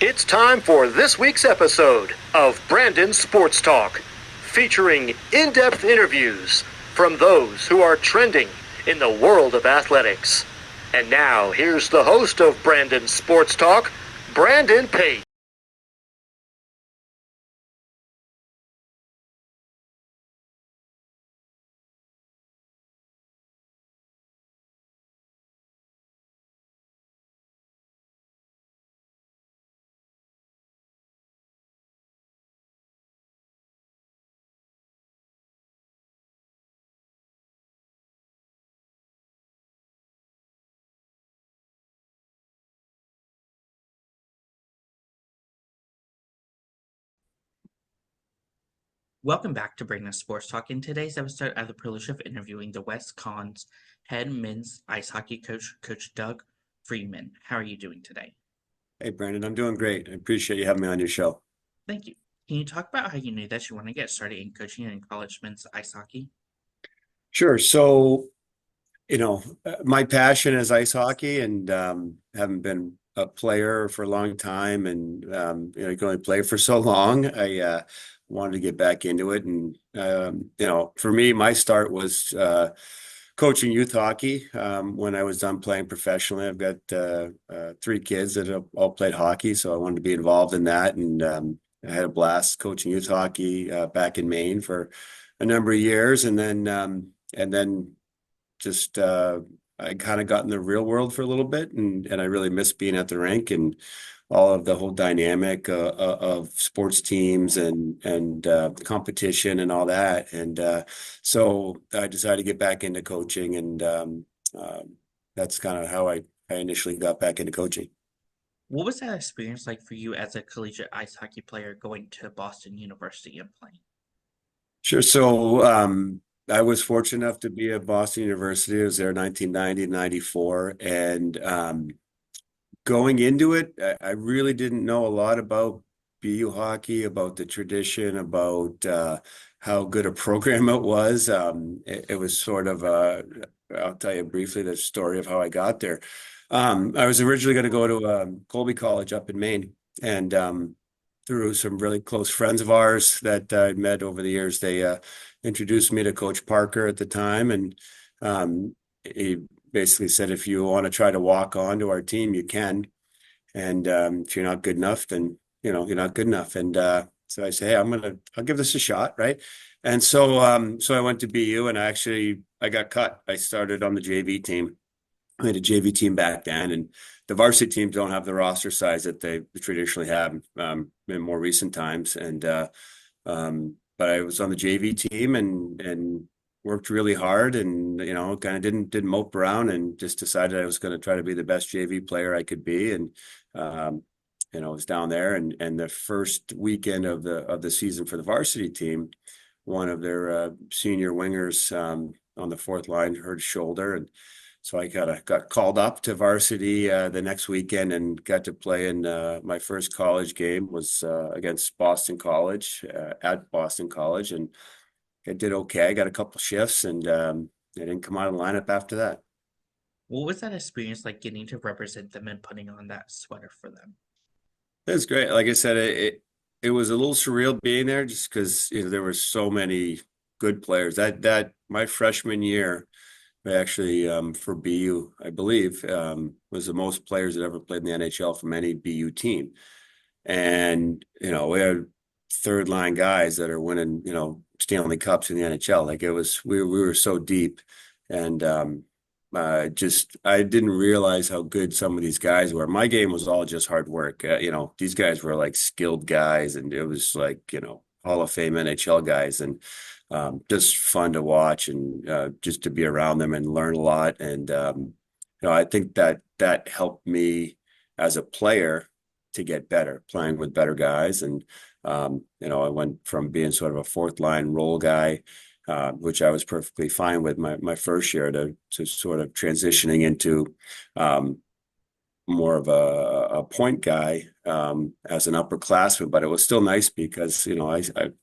It's time for this week's episode of Brandon Sports Talk, featuring in-depth interviews from those who are trending in the world of athletics. And now, here's the host of Brandon Sports Talk, Brandon Pate. Welcome back to Brandon Sports Talk. In today's episode, I have the privilege of interviewing the West Cons head men's ice hockey coach, Coach Doug Friedman. How are you doing today? Hey, Brandon, I'm doing great. I appreciate you having me on your show. Thank you. Can you talk about how you knew that you want to get started in coaching in college men's ice hockey? Sure. So, my passion is ice hockey, and having been a player for a long time, and you can only play for so long. I wanted to get back into it, and for me, my start was coaching youth hockey when I was done playing professionally. I've got three kids that have all played hockey, so I wanted to be involved in that, and I had a blast coaching youth hockey back in Maine for a number of years, and then just I kind of got in the real world for a little bit, and I really miss being at the rink and all of the whole dynamic of sports teams and competition and all that. And so I decided to get back into coaching, and that's kind of how I initially got back into coaching. What was that experience like for you as a collegiate ice hockey player going to Boston University and playing? Sure. So I was fortunate enough to be at Boston University. I was there 1990 to 94. And going into it, I really didn't know a lot about BU hockey, about the tradition, about how good a program it was. It was sort of I'll tell you briefly the story of how I got there. I was originally going to go to Colby College up in Maine, and through some really close friends of ours that I'd met over the years, they introduced me to Coach Parker at the time, and he basically said, if you want to try to walk onto our team, you can, and if you're not good enough, then you're not good enough. And so I say, hey, I'll give this a shot, right? And so I went to BU, and I got cut. I started on the JV team. I had a JV team back then, and the varsity teams don't have the roster size that they traditionally have in more recent times. And but I was on the JV team and worked really hard, and kind of didn't mope around, and just decided I was going to try to be the best JV player I could be. And I was down there, and the first weekend of the season for the varsity team, one of their senior wingers on the fourth line hurt his shoulder, and so I got called up to varsity the next weekend and got to play in my first college game was against Boston College at Boston College, and I did okay. I got a couple shifts, and I didn't come out of the lineup after that. What was that experience like getting to represent them and putting on that sweater for them? It was great. Like I said, it was a little surreal being there, just because there were so many good players. That my freshman year, actually, for BU, I believe, was the most players that ever played in the NHL from any BU team. And, we had third line guys that are winning, Stanley Cups in the NHL. Like we were so deep. And I didn't realize how good some of these guys were. My game was all just hard work. These guys were like skilled guys, and it was like, Hall of Fame NHL guys. And just fun to watch, and just to be around them and learn a lot. And I think that helped me as a player to get better, playing with better guys. And I went from being sort of a fourth line role guy, which I was perfectly fine with my first year, to sort of transitioning into more of a point guy as an upperclassman. But it was still nice because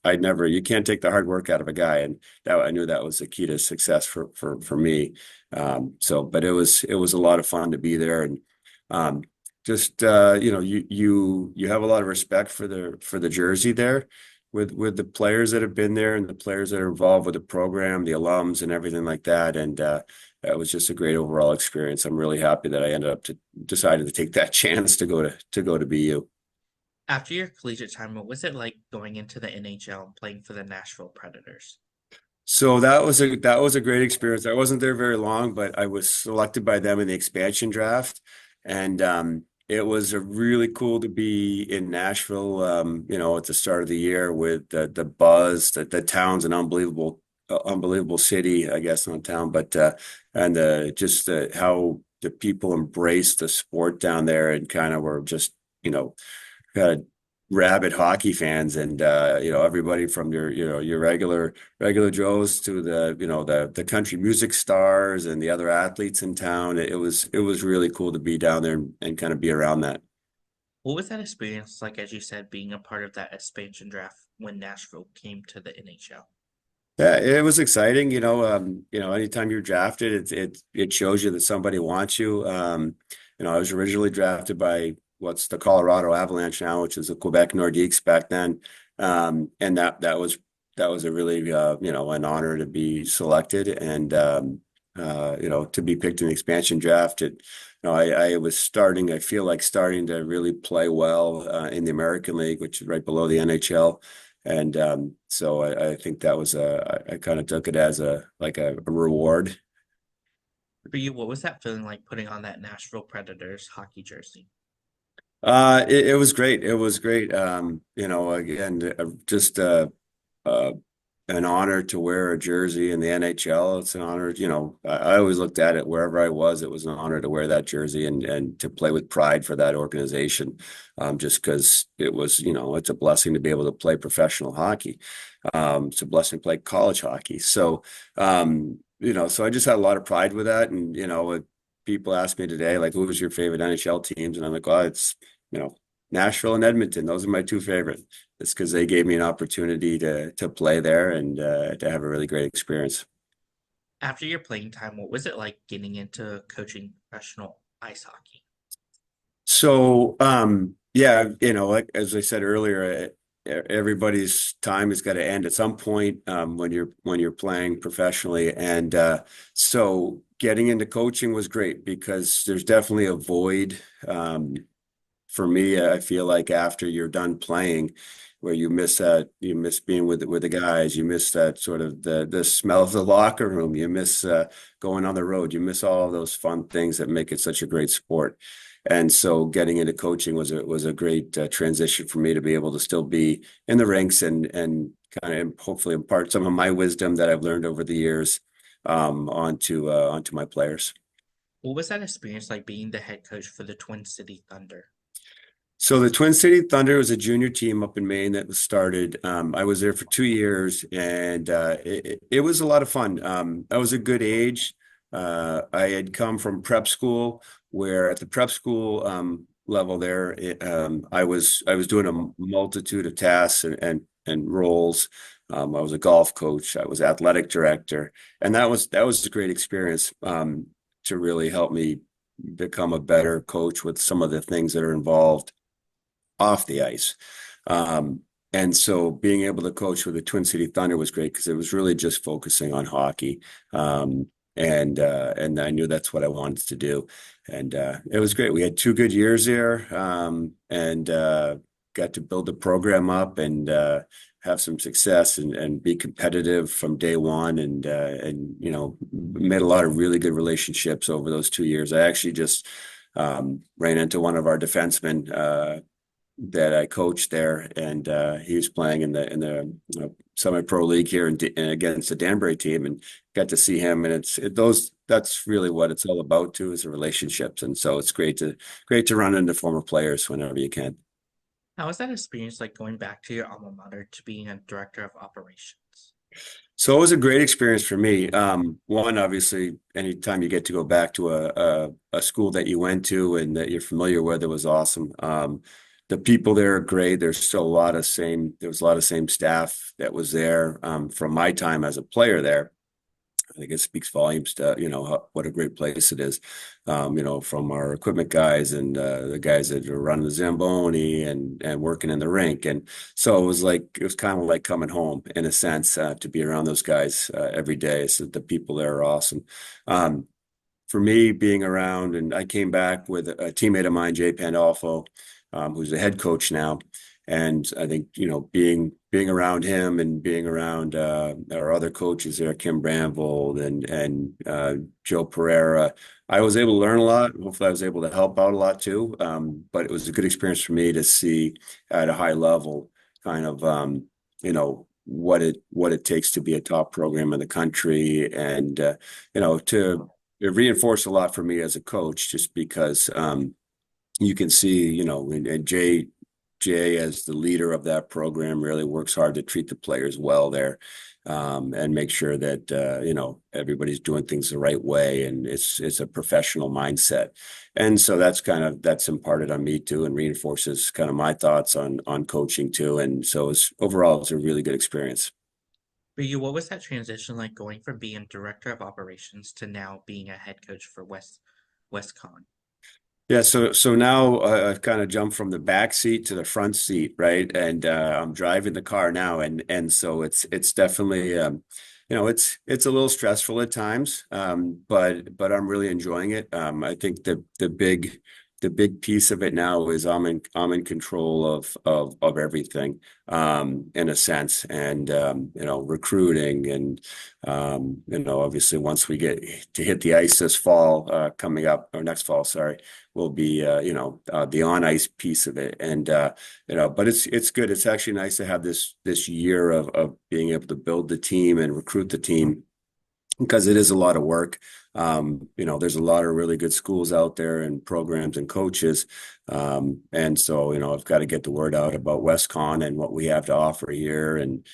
I never, you can't take the hard work out of a guy, and that I knew that was the key to success for me. But it was a lot of fun to be there, and just you have a lot of respect for the jersey there with the players that have been there and the players that are involved with the program, the alums and everything like that. And it was just a great overall experience. I'm really happy that I ended up to decided to take that chance to go to BU. After your collegiate time, what was it like going into the NHL and playing for the Nashville Predators? So that was a great experience. I wasn't there very long, but I was selected by them in the expansion draft, and it was a really cool to be in Nashville. At the start of the year with the buzz, the town's an unbelievable city, I guess, not town, but and just how the people embrace the sport down there and kind of were just kind of rabid hockey fans and everybody from your regular Joes to the country music stars and the other athletes in town. It was really cool to be down there and kind of be around that. What was that experience like, as you said, being a part of that expansion draft when Nashville came to the NHL? Yeah, it was exciting. Anytime you're drafted, it shows you that somebody wants you. I was originally drafted by what's the Colorado Avalanche now, which is the Quebec Nordiques back then. And that was a really an honor to be selected and to be picked in the expansion draft. I feel like starting to really play well in the American League, which is right below the NHL. And so I think that was I kind of took it as a reward. For you, what was that feeling like putting on that Nashville Predators hockey jersey? It was great. It was great. Again, just uh, an honor to wear a jersey in the NHL. It's an honor. I always looked at it wherever I was. It was an honor to wear that jersey and to play with pride for that organization. Just because it was, it's a blessing to be able to play professional hockey. It's a blessing to play college hockey. So I just had a lot of pride with that. And, people ask me today, like, who was your favorite NHL teams? And I'm like, well, it's, Nashville and Edmonton. Those are my two favorite. It's because they gave me an opportunity to play there and to have a really great experience. After your playing time, what was it like getting into coaching professional ice hockey? So, yeah, like as I said earlier, everybody's time has got to end at some point when you're playing professionally, and so getting into coaching was great because there's definitely a void. For me, I feel like after you're done playing, where you miss being with the guys, you miss that sort of the smell of the locker room, you miss going on the road, you miss all of those fun things that make it such a great sport. And so getting into coaching was a great transition for me to be able to still be in the rinks and kind of hopefully impart some of my wisdom that I've learned over the years onto my players. What was that experience like being the head coach for the Twin City Thunder? So the Twin City Thunder was a junior team up in Maine that was started. I was there for 2 years, and it was a lot of fun. I was a good age. I had come from prep school, where at the prep school level there, I was doing a multitude of tasks and roles. I was a golf coach. I was athletic director, and that was a great experience to really help me become a better coach with some of the things that are involved off the ice. And so being able to coach with the Twin City Thunder was great because it was really just focusing on hockey. And I knew that's what I wanted to do. And it was great. We had 2 good years there, and got to build the program up and have some success and be competitive from day one. And made a lot of really good relationships over those 2 years. I actually just ran into one of our defensemen that I coached there, and he was playing in the semi-pro league here and against the Danbury team, and got to see him. And that's really what it's all about too, is the relationships. And so it's great to run into former players whenever you can. How was that experience like going back to your alma mater to being a director of operations? So it was a great experience for me. One, obviously, anytime you get to go back to a school that you went to and that you're familiar with, it was awesome. The people there are great. There was a lot of same staff that was there from my time as a player there. I think it speaks volumes to, what a great place it is, from our equipment guys and the guys that are running the Zamboni and working in the rink. And so it was kind of like coming home in a sense, to be around those guys every day. So the people there are awesome. Um, for me, being around, and I came back with a teammate of mine, Jay Pandolfo, who's the head coach now. And I think, being around him and being around our other coaches there, Kim Bramvold and Joe Pereira, I was able to learn a lot. Hopefully I was able to help out a lot too. But it was a good experience for me to see at a high level kind of, what it takes to be a top program in the country, and to it reinforced a lot for me as a coach, just because you can see, and Jay as the leader of that program really works hard to treat the players well there, and make sure that everybody's doing things the right way, and it's a professional mindset. And so that's imparted on me too, and reinforces kind of my thoughts on coaching too. And so overall it's a really good experience. For you, what was that transition like going from being director of operations to now being a head coach for WestCon? Yeah, so now I've kind of jumped from the back seat to the front seat, right? And I'm driving the car now, and so it's definitely it's a little stressful at times, but I'm really enjoying it. I think the big piece of it now is I'm in control of everything, in a sense, and recruiting, and obviously once we get to hit the ice this fall, coming up, or next fall, sorry, will be the on ice piece of it. And but it's good. It's actually nice to have this year of being able to build the team and recruit the team, because it is a lot of work. There's a lot of really good schools out there and programs and coaches. And so, I've got to get the word out about WestCon and what we have to offer here, and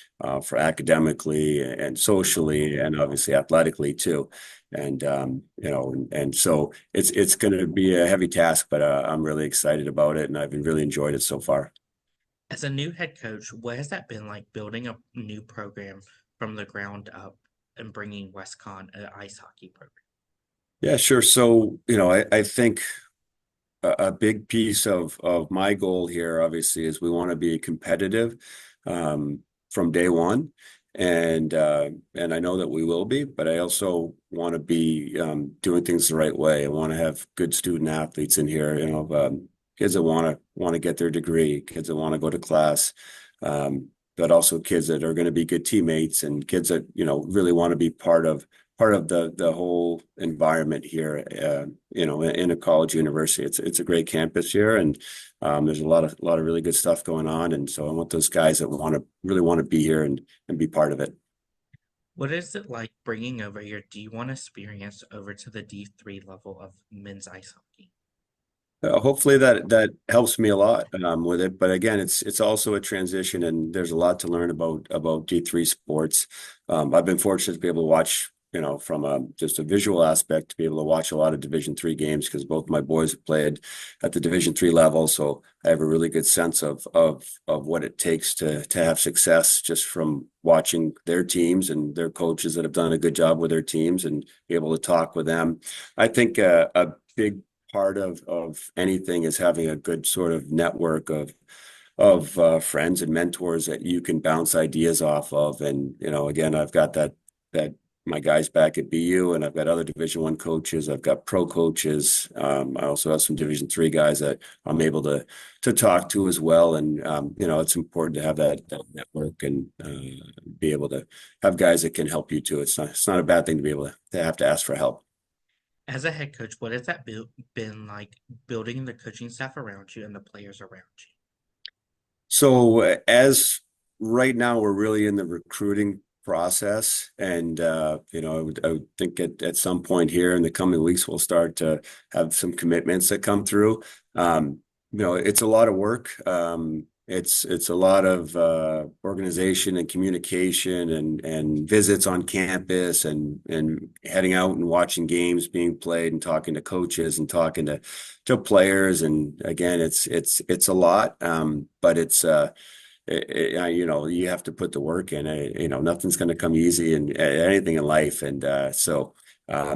for academically and socially and obviously athletically too. And, and so it's going to be a heavy task, but I'm really excited about it, and I've really enjoyed it so far. As a new head coach, what has that been like building a new program from the ground up and bringing WestCon an ice hockey program? Yeah, sure. So, I think a big piece of my goal here, obviously, is we want to be competitive from day one, and I know that we will be, but I also want to be doing things the right way. I want to have good student athletes in here, kids that want to get their degree, kids that want to go to class, but also kids that are going to be good teammates, and kids that really want to be part of the whole environment here, in a college university. It's a great campus here, and there's a lot of really good stuff going on. And so I want those guys that really want to be here and be part of it. What is it like bringing over your D1 experience over to the D3 level of men's ice hockey? Hopefully that helps me a lot with it. But again, it's also a transition, and there's a lot to learn about D3 sports. I've been fortunate to be able to watch, from just a visual aspect, to be able to watch a lot of Division III games, because both my boys have played at the Division III level. So I have a really good sense of what it takes to have success, just from watching their teams and their coaches that have done a good job with their teams, and be able to talk with them. I think a big part of anything is having a good sort of network of friends and mentors that you can bounce ideas off of. And again, I've got that my guys back at BU, and I've got other Division I coaches. I've got pro coaches. I also have some Division III guys that I'm able to talk to as well. And it's important to have that network, and be able to have guys that can help you too. It's not a bad thing to be able to have to ask for help. As a head coach, what has that been like building the coaching staff around you and the players around you? So as right now, we're really in the recruiting process, and I would think at some point here in the coming weeks, we'll start to have some commitments that come through. It's a lot of work. It's a lot of organization and communication, and visits on campus, and heading out and watching games being played, and talking to coaches and talking to players. And again, it's a lot, but you have to put the work in. Nothing's going to come easy in anything in life. And so I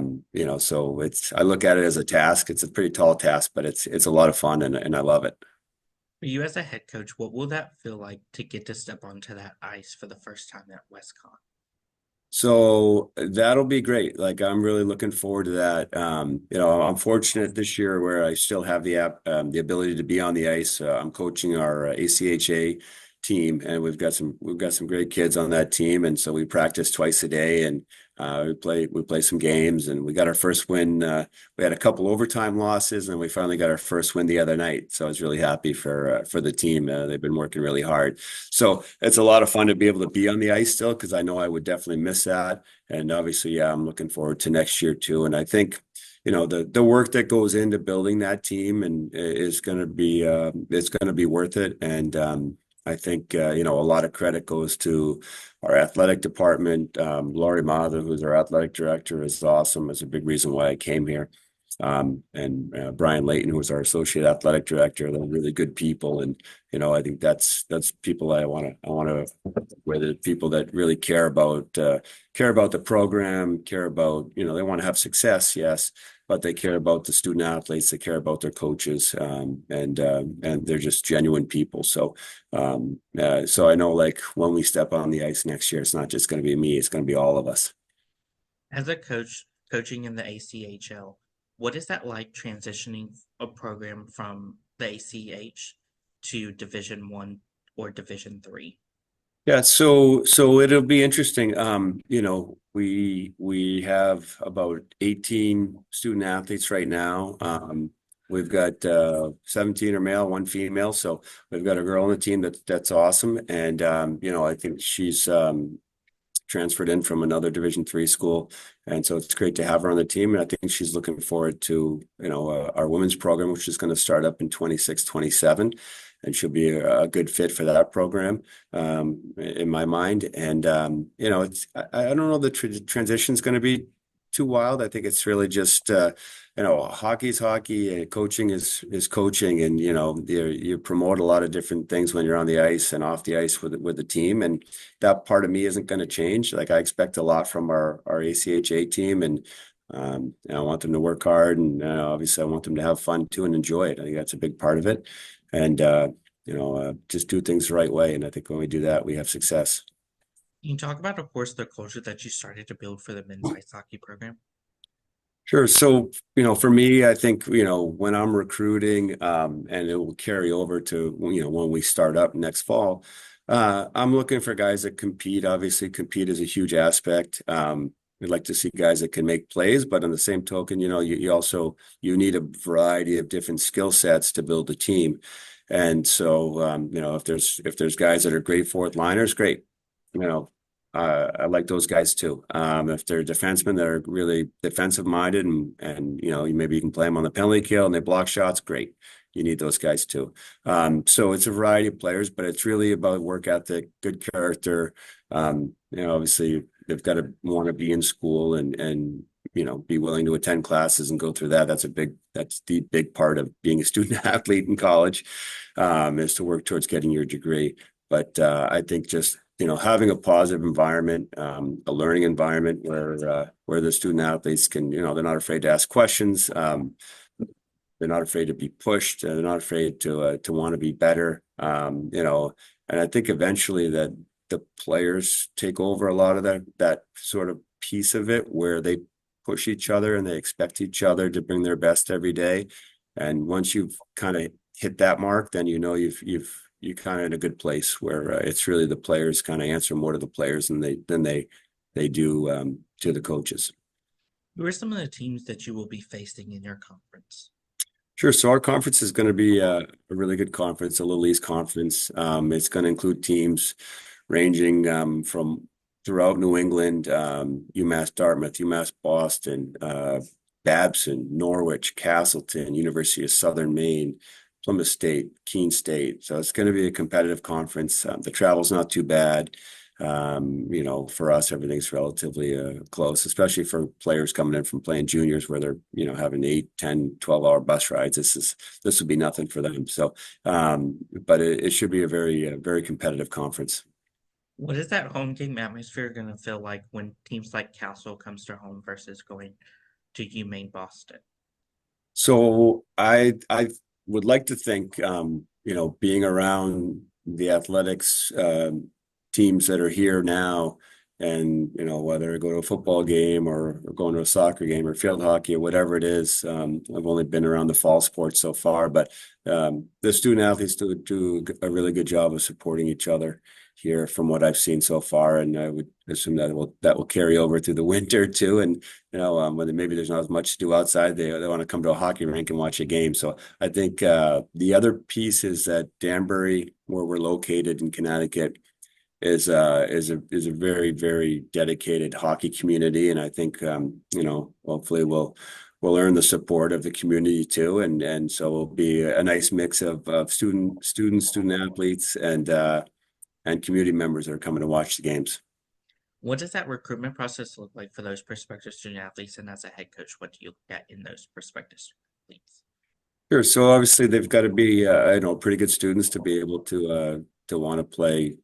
look at it as a task. It's a pretty tall task, but it's a lot of fun and I love it. For you as a head coach, what will that feel like to get to step onto that ice for the first time at WestCon? So that'll be great. Like I'm really looking forward to that. I'm fortunate this year where I still have the ability to be on the ice. I'm coaching our ACHA team, and we've got some great kids on that team, and so we practice twice a day, and we play some games, and we got our first win. We had a couple overtime losses, and we finally got our first win the other night. So I was really happy for the team. They've been working really hard. So it's a lot of fun to be able to be on the ice still, because I know I would definitely miss that. And obviously, yeah, I'm looking forward to next year too. And I think, the work that goes into building that team and is going to be it's going to be worth it. And I think a lot of credit goes to our athletic department. Laurie Mather, who's our athletic director, is awesome. It's a big reason why I came here. And Brian Layton, who's our associate athletic director. They're really good people, and I think that's people I want to where the people that really care about the program, care about they want to have success, yes, but they care about the student athletes, they care about their coaches, and they're just genuine people. So I know, like, when we step on the ice next year, it's not just going to be me; it's going to be all of us. As a coach coaching in the ACHL, what is that like transitioning a program from the ACH to Division One or Division Three? Yeah, so it'll be interesting. We have about 18 student athletes right now. We've got 17 are male, one female. So we've got a girl on the team that's awesome. And I think she's transferred in from another Division III school, and so it's great to have her on the team. And I think she's looking forward to our women's program, which is going to start up in 26, 27, and she'll be a good fit for that program, in my mind. And I don't know the transition is going to be too wild. I think it's really just hockey's hockey and coaching is coaching, and you promote a lot of different things when you're on the ice and off the ice with the team, and that part of me isn't going to change. Like, I expect a lot from our ACHA team, and I want them to work hard, and obviously I want them to have fun too and enjoy it. I think that's a big part of it, and just do things the right way. And I think when we do that, we have success. Can you talk about, of course, the culture that you started to build for the men's ice hockey program? Sure. So, for me, I think, when I'm recruiting, and it will carry over to, when we start up next fall, I'm looking for guys that compete. Obviously, compete is a huge aspect. We'd like to see guys that can make plays, but on the same token, you need a variety of different skill sets to build a team. And so, if there's guys that are great fourth liners, great. I like those guys too. If they're defensemen that are really defensive minded, and maybe you can play them on the penalty kill and they block shots, great. You need those guys too. So it's a variety of players, but it's really about work ethic, good character. Obviously they've got to want to be in school and be willing to attend classes and go through that. That's the big part of being a student athlete in college, is to work towards getting your degree. But I think just having a positive environment, a learning environment where the student athletes can, they're not afraid to ask questions. They're not afraid to be pushed. They're not afraid to want to be better. And I think eventually that the players take over a lot of that sort of piece of it, where they push each other and they expect each other to bring their best every day. And once you've kind of hit that mark, then you're kind of in a good place where it's really the players kind of answer more to the players than they do to the coaches. Who are some of the teams that you will be facing in your conference? Sure. So our conference is going to be a really good conference, a Little East conference. It's going to include teams ranging from throughout New England, UMass Dartmouth, UMass Boston, Babson, Norwich, Castleton, University of Southern Maine, Plymouth State, Keene State. So it's going to be a competitive conference. The travel's not too bad. For us, everything's relatively close, especially for players coming in from playing juniors where they're, having 8, 10, 12-hour bus rides. This would be nothing for them. So, but it should be a very competitive conference. What is that home game atmosphere going to feel like when teams like Castle comes to home versus going to UMaine Boston? So I would like to think, being around the athletics teams that are here now, and whether I go to a football game or going to a soccer game or field hockey or whatever it is. I've only been around the fall sports so far, but the student athletes do a really good job of supporting each other here from what I've seen so far, and I would assume that will carry over through the winter too. And when maybe there's not as much to do outside, they want to come to a hockey rink and watch a game. So I think the other piece is that Danbury, where we're located in Connecticut, is a very dedicated hockey community, and I think hopefully we'll earn the support of the community too, and so it'll be a nice mix of student athletes and community members that are coming to watch the games. What does that recruitment process look like for those prospective student athletes? And as a head coach, what do you look at in those prospective athletes? Sure. So obviously they've got to be, pretty good students to be able to want to play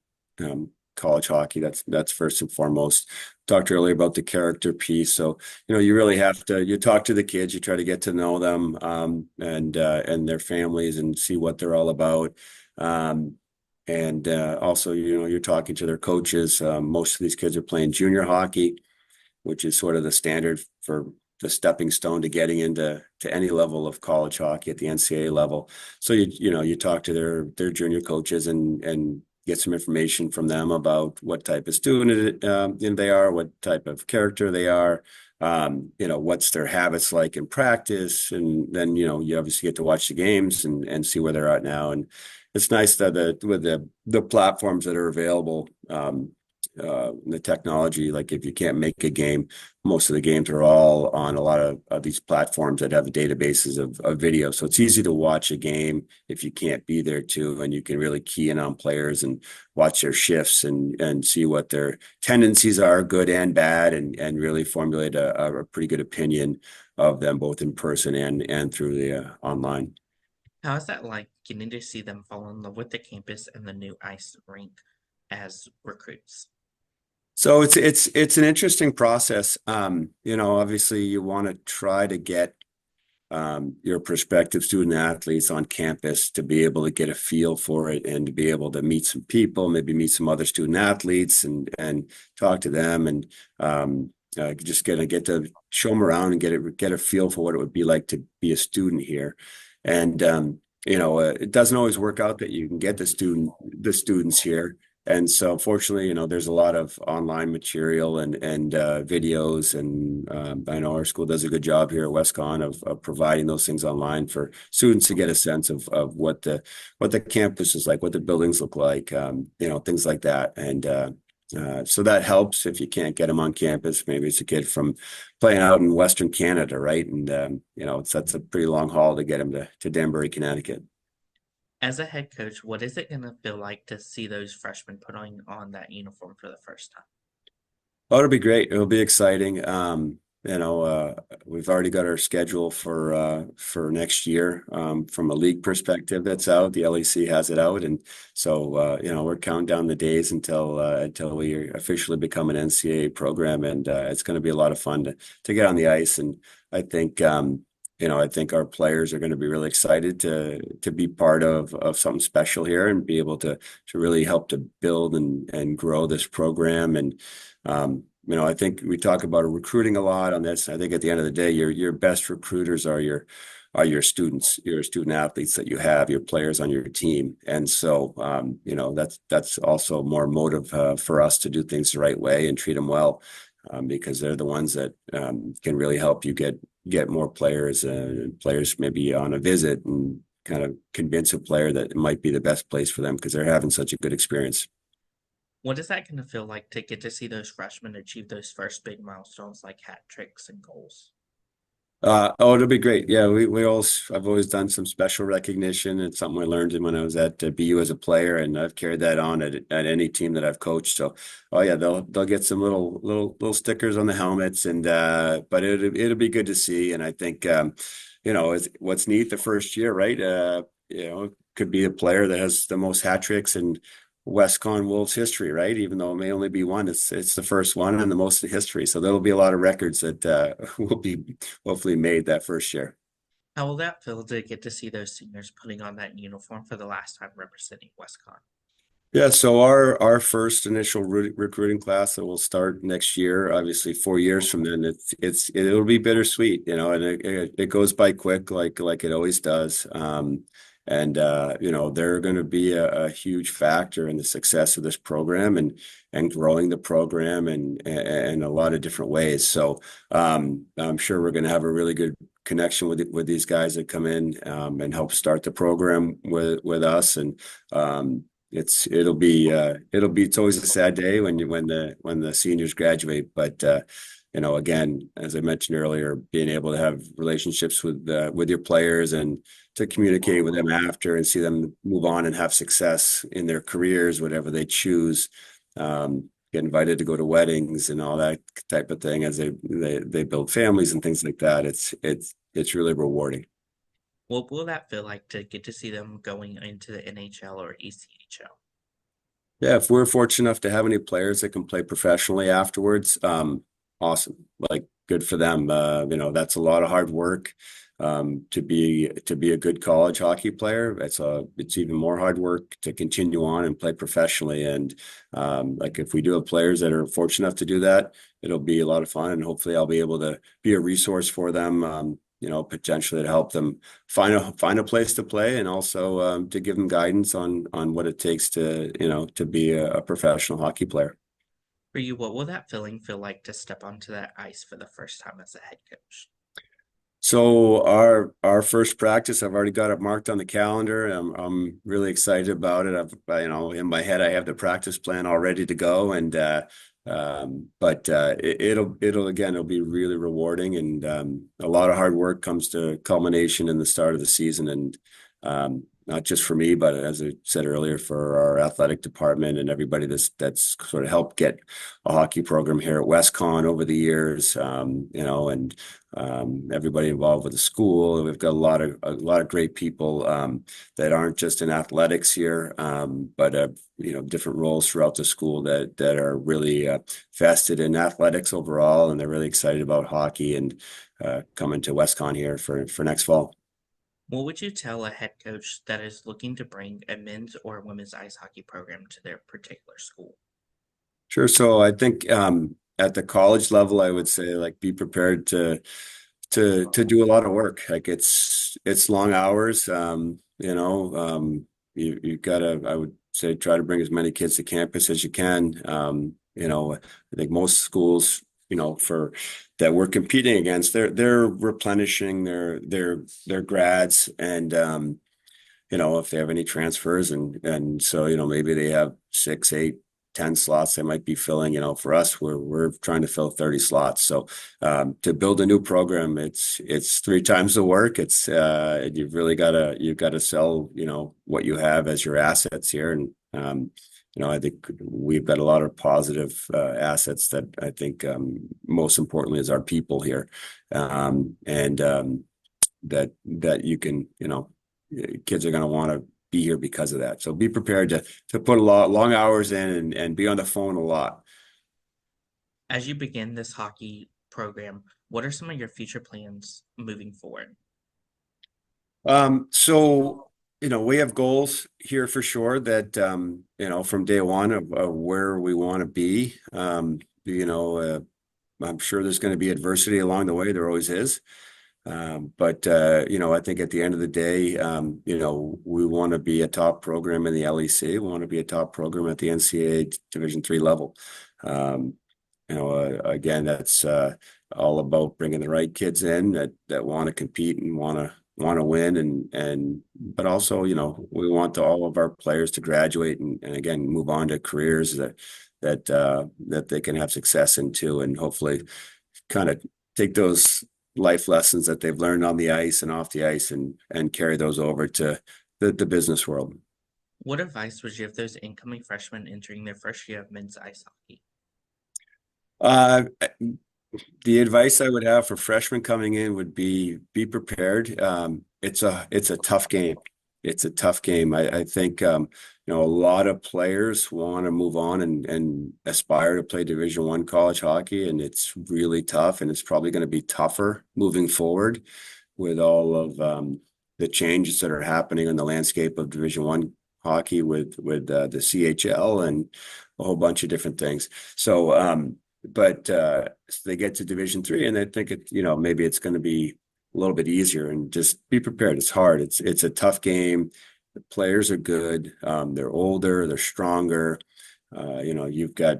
college hockey. That's first and foremost. Talked earlier about the character piece. So, you really have to, you talk to the kids, you try to get to know them and their families and see what they're all about. And also, you're talking to their coaches. Most of these kids are playing junior hockey, which is sort of the standard for the stepping stone to getting into any level of college hockey at the NCAA level. So you talk to their junior coaches and get some information from them about what type of student they are, what type of character they are, what's their habits like in practice, and then you obviously get to watch the games and see where they're at now. And it's nice that with the platforms that are available, the technology, like if you can't make a game, most of the games are all on a lot of these platforms that have databases of video. So it's easy to watch a game if you can't be there too, and you can really key in on players and watch their shifts and see what their tendencies are, good and bad, and really formulate a pretty good opinion of them both in person and through the online. How is that like getting to see them fall in love with the campus and the new ice rink as recruits? So it's an interesting process. Obviously you want to try to get your prospective student athletes on campus to be able to get a feel for it and to be able to meet some people, maybe meet some other student athletes and talk to them and just gonna get to show them around and get a feel for what it would be like to be a student here. And it doesn't always work out that you can get the students here. And so fortunately, there's a lot of online material and videos, and I know our school does a good job here at WestCon of providing those things online for students to get a sense of what the campus is like, what the buildings look like, things like that. And so that helps if you can't get them on campus. Maybe it's a kid from playing out in Western Canada, right? And that's a pretty long haul to get them to Danbury, Connecticut. As a head coach, what is it going to feel like to see those freshmen putting on that uniform for the first time? Oh, it'll be great. It'll be exciting. We've already got our schedule for next year. From a league perspective, that's out. The LEC has it out, and so we're counting down the days until we officially become an NCAA program, and it's going to be a lot of fun to get on the ice. And I think I think our players are going to be really excited to be part of something special here and be able to really help to build and grow this program. And I think we talk about recruiting a lot on this. I think at the end of the day, your best recruiters are your students, your student athletes that you have, your players on your team. And so that's also more motive for us to do things the right way and treat them well. Because they're the ones that can really help you get more players maybe on a visit and kind of convince a player that it might be the best place for them because they're having such a good experience. What is that going to feel like to get to see those freshmen achieve those first big milestones like hat tricks and goals? Oh, it'll be great. Yeah, I've always done some special recognition. It's something I learned when I was at BU as a player, and I've carried that on at any team that I've coached. So, oh yeah, they'll get some little stickers on the helmets, and but it'll be good to see. And I think what's neat the first year, right? Could be a player that has the most hat tricks in Westcon Wolves history, right? Even though it may only be one, it's the first one and the most in history. So there'll be a lot of records that will be hopefully made that first year. How will that feel to get to see those seniors putting on that uniform for the last time representing WestCon? Yeah, so our first initial recruiting class that will start next year, obviously 4 years from then, it'll be bittersweet, and it goes by quick like it always does. And they're going to be a huge factor in the success of this program and growing the program and a lot of different ways. So I'm sure we're going to have a really good connection with these guys that come in and help start the program with us. And it's always a sad day when the seniors graduate, but again, as I mentioned earlier, being able to have relationships with your players and to communicate with them after and see them move on and have success in their careers, whatever they choose, get invited to go to weddings and all that type of thing as they build families and things like that. It's really rewarding. What will that feel like to get to see them going into the NHL or ECHL? Yeah, if we're fortunate enough to have any players that can play professionally afterwards, awesome. Like good for them. That's a lot of hard work. To be a good college hockey player, it's even more hard work to continue on and play professionally. And like if we do have players that are fortunate enough to do that, it'll be a lot of fun. And hopefully I'll be able to be a resource for them. Potentially to help them find a place to play and also to give them guidance on what it takes to be a professional hockey player. For you, what will that feeling feel like to step onto that ice for the first time as a head coach? So our first practice, I've already got it marked on the calendar. I'm really excited about it. In my head, I have the practice plan all ready to go, and but it'll be really rewarding, and a lot of hard work comes to culmination in the start of the season, and not just for me, but as I said earlier, for our athletic department and everybody that's sort of helped get a hockey program here at WestCon over the years, and everybody involved with the school. We've got a lot of great people that aren't just in athletics here, but different roles throughout the school that are really vested in athletics overall, and they're really excited about hockey and coming to WestCon here for next fall. What would you tell a head coach that is looking to bring a men's or women's ice hockey program to their particular school? Sure. So I think at the college level, I would say like be prepared to do a lot of work. Like it's long hours. You gotta, I would say, try to bring as many kids to campus as you can. I think most schools, for that we're competing against, they're replenishing their grads and if they have any transfers and so maybe they have 6, 8, 10 slots they might be filling. For us, we're trying to fill 30 slots. So to build a new program, it's 3 times the work. It's you've got to sell what you have as your assets here. And I think we've got a lot of positive assets that I think most importantly is our people here, and that you can kids are going to want to be here because of that. So be prepared to put a lot long hours in and be on the phone a lot. As you begin this hockey program, what are some of your future plans moving forward? So we have goals here for sure that from day one of where we want to be. I'm sure there's going to be adversity along the way. There always is. But I think at the end of the day, we want to be a top program in the LEC. We want to be a top program at the NCAA Division III level. Again, that's all about bringing the right kids in that want to compete and want to win, but also we want all of our players to graduate and again move on to careers that they can have success into, and hopefully kind of take those life lessons that they've learned on the ice and off the ice and carry those over to the business world. What advice would you give those incoming freshmen entering their first year of men's ice hockey? Uh, the advice I would have for freshmen coming in would be prepared. It's a tough game. It's a tough game. I think a lot of players want to move on and aspire to play Division I college hockey, and it's really tough, and it's probably going to be tougher moving forward with all of the changes that are happening in the landscape of Division I hockey with the CHL and a whole bunch of different things. So but so they get to Division III and they think maybe it's going to be a little bit easier, and just be prepared. It's hard. It's a tough game. The players are good. They're older, they're stronger. You've got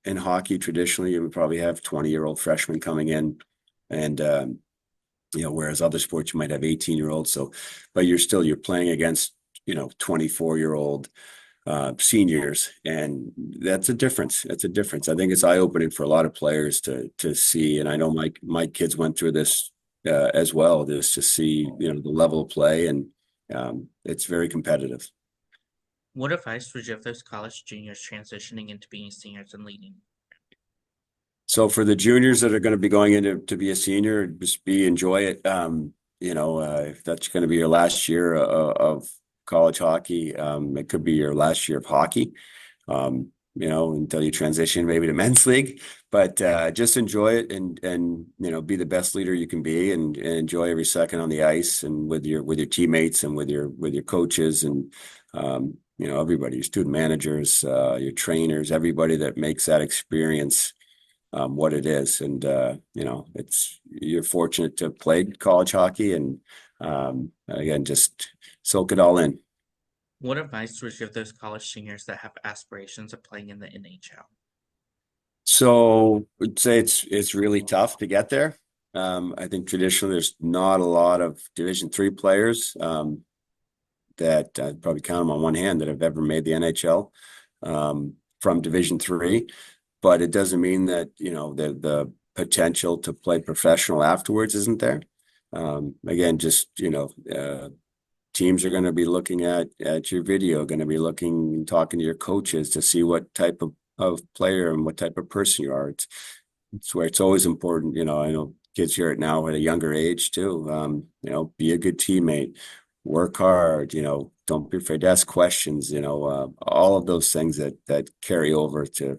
in hockey traditionally, you would probably have 20-year-old freshmen coming in, and whereas other sports you might have 18-year-olds. So, but you're playing against 24-year-old seniors, and that's a difference. That's a difference. I think it's eye-opening for a lot of players to see, and I know my kids went through this as well, just to see the level of play, and it's very competitive. What advice would you give those college juniors transitioning into being seniors and leading? So for the juniors that are going to be going into to be a senior, just enjoy it. If that's going to be your last year of college hockey, it could be your last year of hockey. Until you transition maybe to men's league, but just enjoy it and be the best leader you can be, and enjoy every second on the ice and with your teammates and with your coaches and everybody, your student managers, your trainers, everybody that makes that experience what it is. And you're fortunate to have played college hockey, and again, just soak it all in. What advice would you give those college seniors that have aspirations of playing in the NHL? So I'd say it's really tough to get there. I think traditionally there's not a lot of Division III players that I'd probably count them on one hand that have ever made the NHL from Division III. But it doesn't mean that the potential to play professional afterwards isn't there. Again, just teams are going to be looking at your video, going to be looking and talking to your coaches to see what type of player and what type of person you are. It's where it's always important. I know kids hear it now at a younger age too. Be a good teammate, work hard, don't be afraid to ask questions, all of those things that carry over to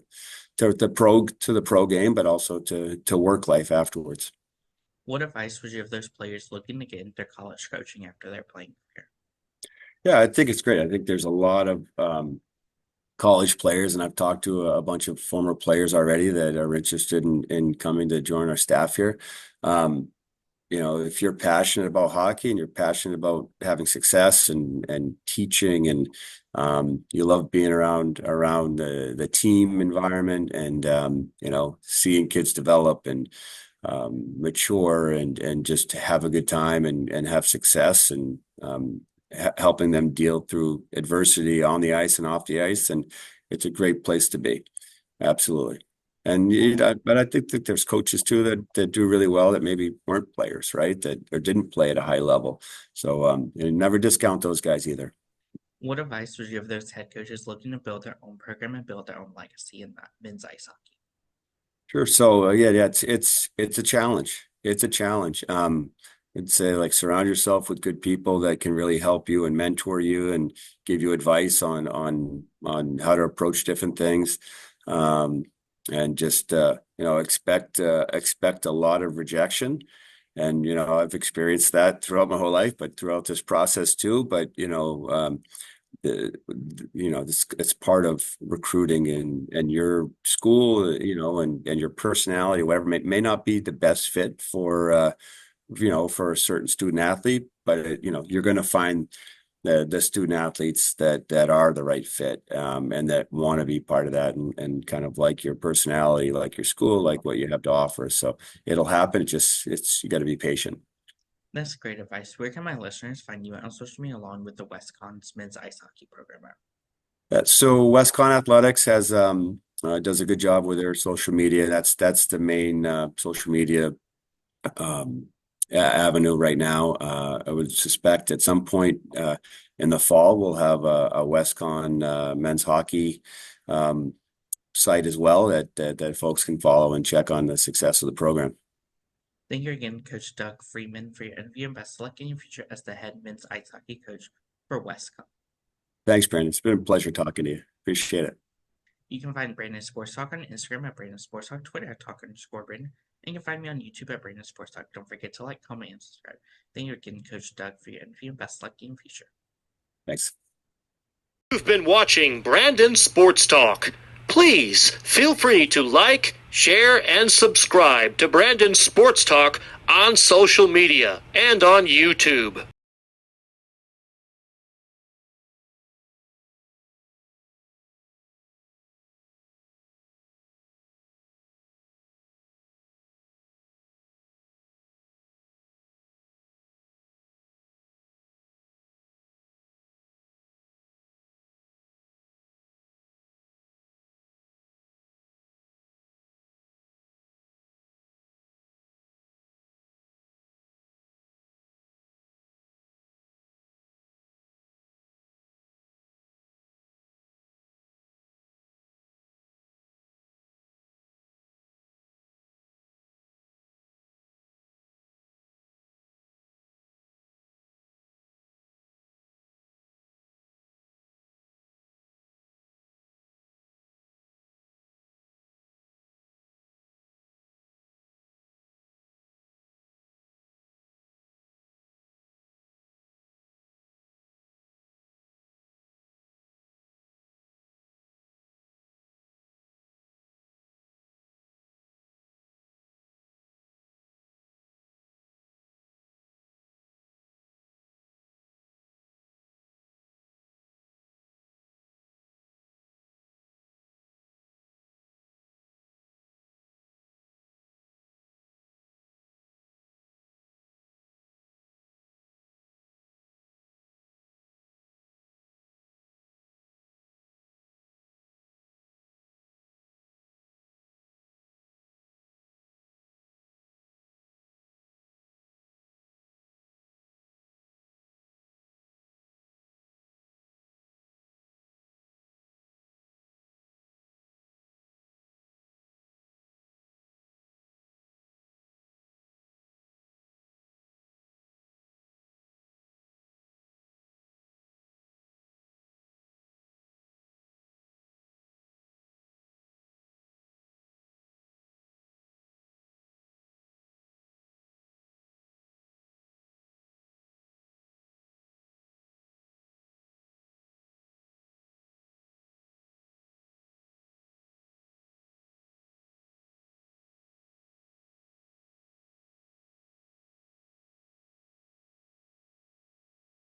the pro game, but also to work life afterwards. What advice would you give those players looking to get into college coaching after their playing career? Yeah, I think it's great. I think there's a lot of college players, and I've talked to a bunch of former players already that are interested in coming to join our staff here. If you're passionate about hockey and you're passionate about having success and teaching, and you love being around the team environment, and seeing kids develop and mature and just have a good time and have success, and helping them deal through adversity on the ice and off the ice, and it's a great place to be. Absolutely. But I think that there's coaches too that do really well that maybe weren't players, right? That or didn't play at a high level. So never discount those guys either. What advice would you give those head coaches looking to build their own program and build their own legacy in that men's ice hockey? Sure. So yeah, it's a challenge. It's a challenge. I'd say surround yourself with good people that can really help you and mentor you and give you advice on how to approach different things. And just expect a lot of rejection. And I've experienced that throughout my whole life, but throughout this process too. But it's part of recruiting, and your school, and your personality, whatever may not be the best fit for for a certain student athlete, but you're going to find the student athletes that are the right fit, and that want to be part of that, and kind of like your personality, like your school, like what you have to offer. So it'll happen. You got to be patient. That's great advice. Where can my listeners find you on social media along with the WestCon's men's ice hockey program? So WestCon Athletics does a good job with their social media. That's the main social media avenue right now. I would suspect at some point in the fall we'll have a WestCon men's hockey site as well that folks can follow and check on the success of the program. Thank you again, Coach Doug Friedman, for your interview, and best of luck in your future as the head men's ice hockey coach for Westcon. Thanks, Brandon. It's been a pleasure talking to you. Appreciate it. You can find Brandon Sports Talk on Instagram at Brandon Sports Talk, Twitter at Talk_Brandon, and you can find me on YouTube at Brandon Sports Talk. Don't forget to like, comment, and subscribe. Thank you again, Coach Doug, for your interview, and best of luck in your future. Thanks. You've been watching Brandon Sports Talk. Please feel free to like, share, and subscribe to Brandon Sports Talk on social media and on YouTube.